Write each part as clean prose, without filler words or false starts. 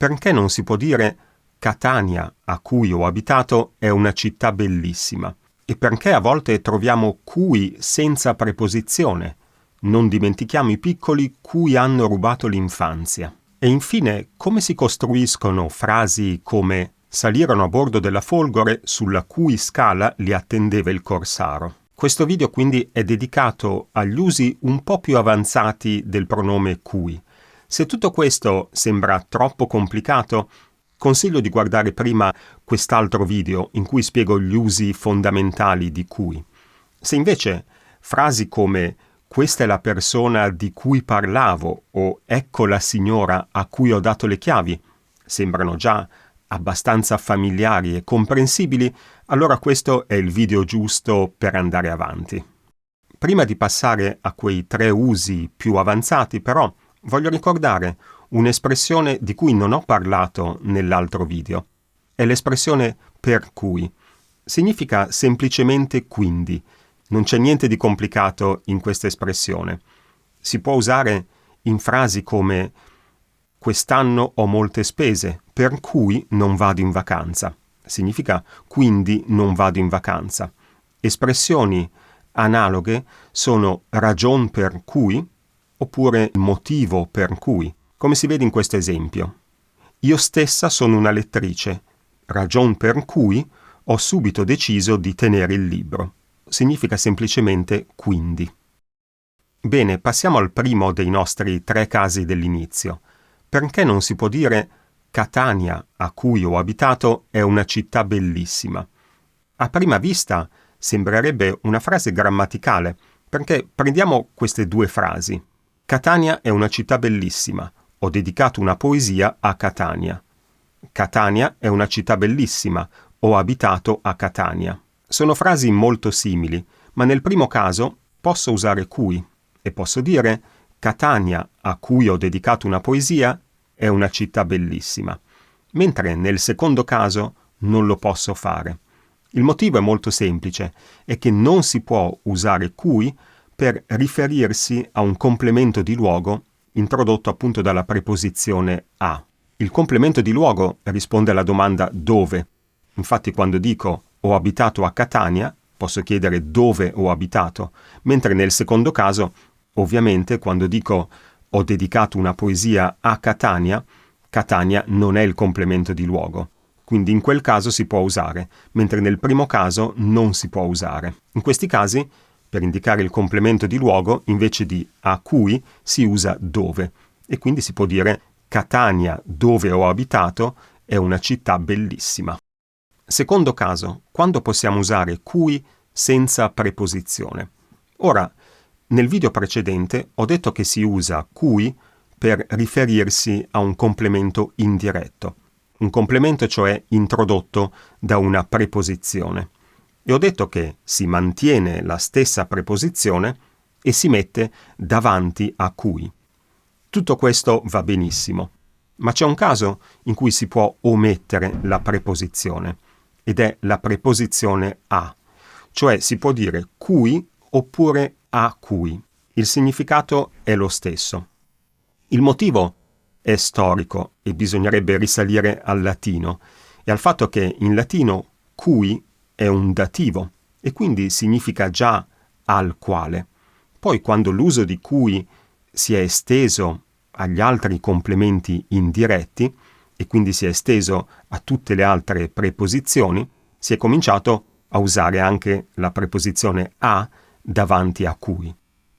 Perché non si può dire Catania, a cui ho abitato, è una città bellissima? E perché a volte troviamo cui senza preposizione? Non dimentichiamo i piccoli cui hanno rubato l'infanzia. E infine, come si costruiscono frasi come salirono a bordo della Folgore sulla cui scala li attendeva il corsaro? Questo video quindi è dedicato agli usi un po' più avanzati del pronome cui. Se tutto questo sembra troppo complicato, consiglio di guardare prima quest'altro video in cui spiego gli usi fondamentali di cui. Se invece frasi come questa è la persona di cui parlavo o ecco la signora a cui ho dato le chiavi sembrano già abbastanza familiari e comprensibili, allora questo è il video giusto per andare avanti. Prima di passare a quei 3 usi più avanzati, però, voglio ricordare un'espressione di cui non ho parlato nell'altro video. È l'espressione per cui. Significa semplicemente quindi. Non c'è niente di complicato in questa espressione. Si può usare in frasi come quest'anno ho molte spese, per cui non vado in vacanza. Significa quindi non vado in vacanza. Espressioni analoghe sono ragion per cui oppure motivo per cui, come si vede in questo esempio. Io stessa sono una lettrice, ragion per cui ho subito deciso di tenere il libro. Significa semplicemente quindi. Bene, passiamo al primo dei nostri 3 casi dell'inizio. Perché non si può dire Catania, a cui ho abitato, è una città bellissima? A prima vista sembrerebbe una frase grammaticale, perché prendiamo queste 2 frasi. Catania è una città bellissima. Ho dedicato una poesia a Catania. Catania è una città bellissima. Ho abitato a Catania. Sono frasi molto simili, ma nel primo caso posso usare cui e posso dire Catania, a cui ho dedicato una poesia, è una città bellissima, mentre nel secondo caso non lo posso fare. Il motivo è molto semplice, è che non si può usare cui per riferirsi a un complemento di luogo introdotto appunto dalla preposizione a. Il complemento di luogo risponde alla domanda dove. Infatti quando dico ho abitato a Catania, posso chiedere dove ho abitato, mentre nel secondo caso, ovviamente, quando dico ho dedicato una poesia a Catania, Catania non è il complemento di luogo. Quindi in quel caso si può usare, mentre nel primo caso non si può usare. In questi casi, per indicare il complemento di luogo, invece di a cui si usa dove. E quindi si può dire Catania, dove ho abitato, è una città bellissima. Secondo caso, quando possiamo usare cui senza preposizione? Ora, nel video precedente ho detto che si usa cui per riferirsi a un complemento indiretto. Un complemento cioè introdotto da una preposizione. E ho detto che si mantiene la stessa preposizione e si mette davanti a cui. Tutto questo va benissimo, ma c'è un caso in cui si può omettere la preposizione, ed è la preposizione a, cioè si può dire cui oppure a cui. Il significato è lo stesso. Il motivo è storico e bisognerebbe risalire al latino e al fatto che in latino cui è un dativo e quindi significa già al quale. Poi quando l'uso di cui si è esteso agli altri complementi indiretti e quindi si è esteso a tutte le altre preposizioni, si è cominciato a usare anche la preposizione a davanti a cui.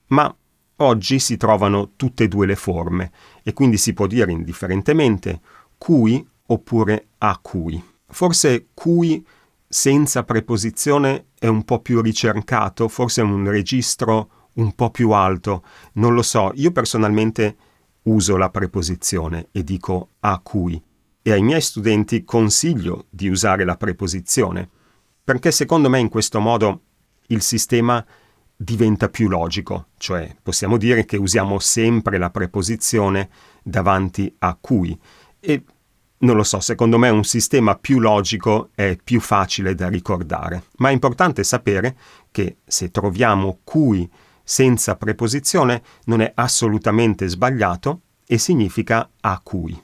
Ma oggi si trovano tutte e 2 le forme e quindi si può dire indifferentemente cui oppure a cui. Forse cui senza preposizione è un po' più ricercato, forse è un registro un po' più alto, non lo so. Io personalmente uso la preposizione e dico a cui e ai miei studenti consiglio di usare la preposizione perché secondo me in questo modo il sistema diventa più logico, cioè possiamo dire che usiamo sempre la preposizione davanti a cui e non lo so, secondo me un sistema più logico è più facile da ricordare, ma è importante sapere che se troviamo cui senza preposizione non è assolutamente sbagliato e significa a cui.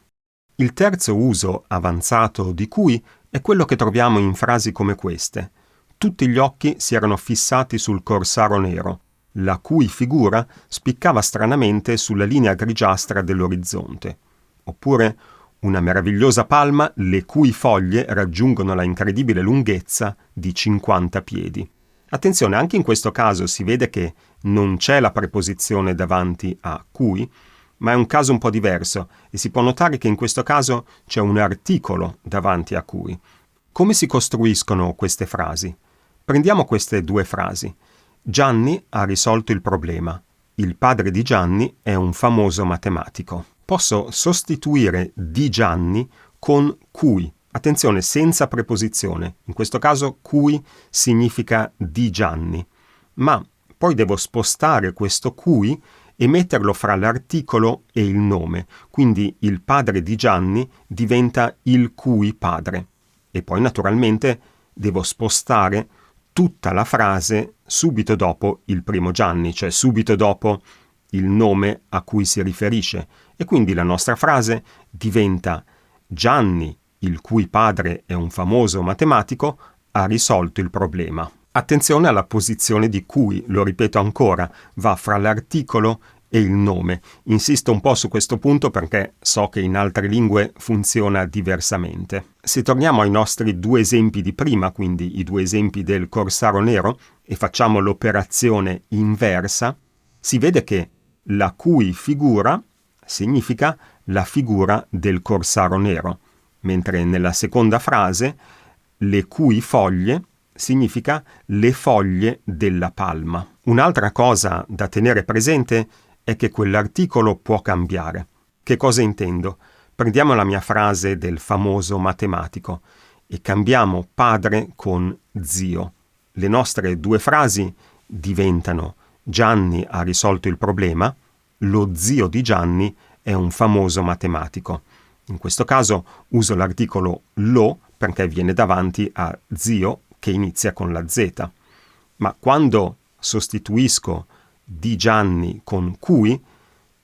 Il terzo uso avanzato di cui è quello che troviamo in frasi come queste. Tutti gli occhi si erano fissati sul corsaro nero, la cui figura spiccava stranamente sulla linea grigiastra dell'orizzonte. Oppure una meravigliosa palma le cui foglie raggiungono la incredibile lunghezza di 50 piedi. Attenzione, anche in questo caso si vede che non c'è la preposizione davanti a cui, ma è un caso un po' diverso e si può notare che in questo caso c'è un articolo davanti a cui. Come si costruiscono queste frasi? Prendiamo queste due frasi. Gianni ha risolto il problema. Il padre di Gianni è un famoso matematico. Posso sostituire di Gianni con cui. Attenzione, senza preposizione. In questo caso cui significa di Gianni. Ma poi devo spostare questo cui e metterlo fra l'articolo e il nome. Quindi il padre di Gianni diventa il cui padre. E poi naturalmente devo spostare tutta la frase subito dopo il primo Gianni, cioè subito dopo il nome a cui si riferisce. E quindi la nostra frase diventa Gianni, il cui padre è un famoso matematico, ha risolto il problema. Attenzione alla posizione di cui, lo ripeto ancora, va fra l'articolo e il nome. Insisto un po' su questo punto perché so che in altre lingue funziona diversamente. Se torniamo ai nostri due esempi di prima, quindi i due esempi del corsaro nero, e facciamo l'operazione inversa, si vede che la cui figura significa la figura del corsaro nero, mentre nella seconda frase le cui foglie significa le foglie della palma. Un'altra cosa da tenere presente è che quell'articolo può cambiare. Che cosa intendo? Prendiamo la mia frase del famoso matematico e cambiamo padre con zio. Le nostre due frasi diventano Gianni ha risolto il problema, lo zio di Gianni è un famoso matematico. In questo caso uso l'articolo lo perché viene davanti a zio che inizia con la Z. Ma quando sostituisco di Gianni con cui,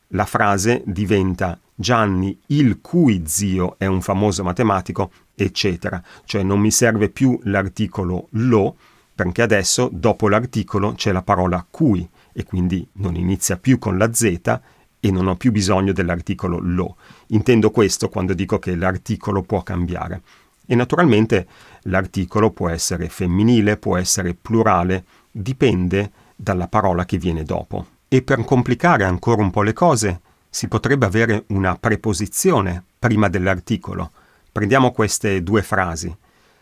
la frase diventa Gianni il cui zio è un famoso matematico, eccetera. Cioè non mi serve più l'articolo lo, perché adesso dopo l'articolo c'è la parola cui e quindi non inizia più con la Z e non ho più bisogno dell'articolo lo. Intendo questo quando dico che l'articolo può cambiare. E naturalmente l'articolo può essere femminile, può essere plurale, dipende dalla parola che viene dopo. E per complicare ancora un po' le cose, si potrebbe avere una preposizione prima dell'articolo. Prendiamo queste due frasi.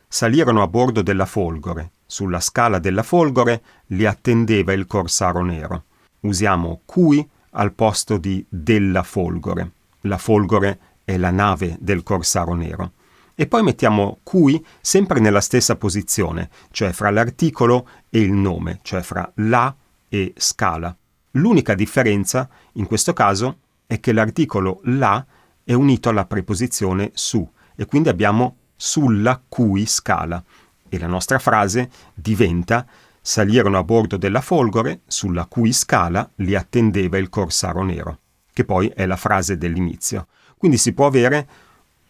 Salirono a bordo della Folgore. Sulla scala della Folgore li attendeva il corsaro nero. Usiamo cui al posto di della Folgore. La Folgore è la nave del corsaro nero. E poi mettiamo cui sempre nella stessa posizione, cioè fra l'articolo e il nome, cioè fra la e scala. L'unica differenza, in questo caso, è che l'articolo la è unito alla preposizione su, e quindi abbiamo sulla cui scala. E la nostra frase diventa salirono a bordo della Folgore, sulla cui scala li attendeva il corsaro nero, che poi è la frase dell'inizio. Quindi si può avere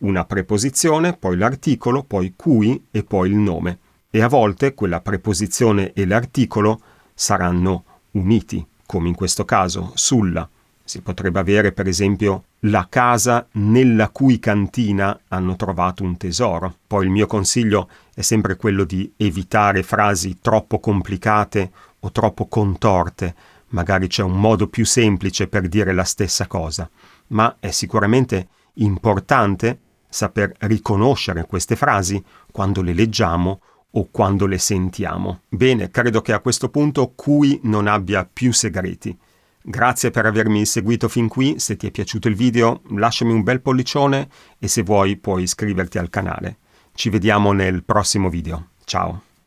una preposizione, poi l'articolo, poi cui e poi il nome. E a volte quella preposizione e l'articolo saranno uniti, come in questo caso, sulla. Si potrebbe avere, per esempio, la casa nella cui cantina hanno trovato un tesoro. Poi il mio consiglio è sempre quello di evitare frasi troppo complicate o troppo contorte. Magari c'è un modo più semplice per dire la stessa cosa, ma è sicuramente importante saper riconoscere queste frasi quando le leggiamo o quando le sentiamo. Bene, credo che a questo punto cui non abbia più segreti. Grazie per avermi seguito fin qui, se ti è piaciuto il video lasciami un bel pollicione e se vuoi puoi iscriverti al canale. Ci vediamo nel prossimo video. Ciao!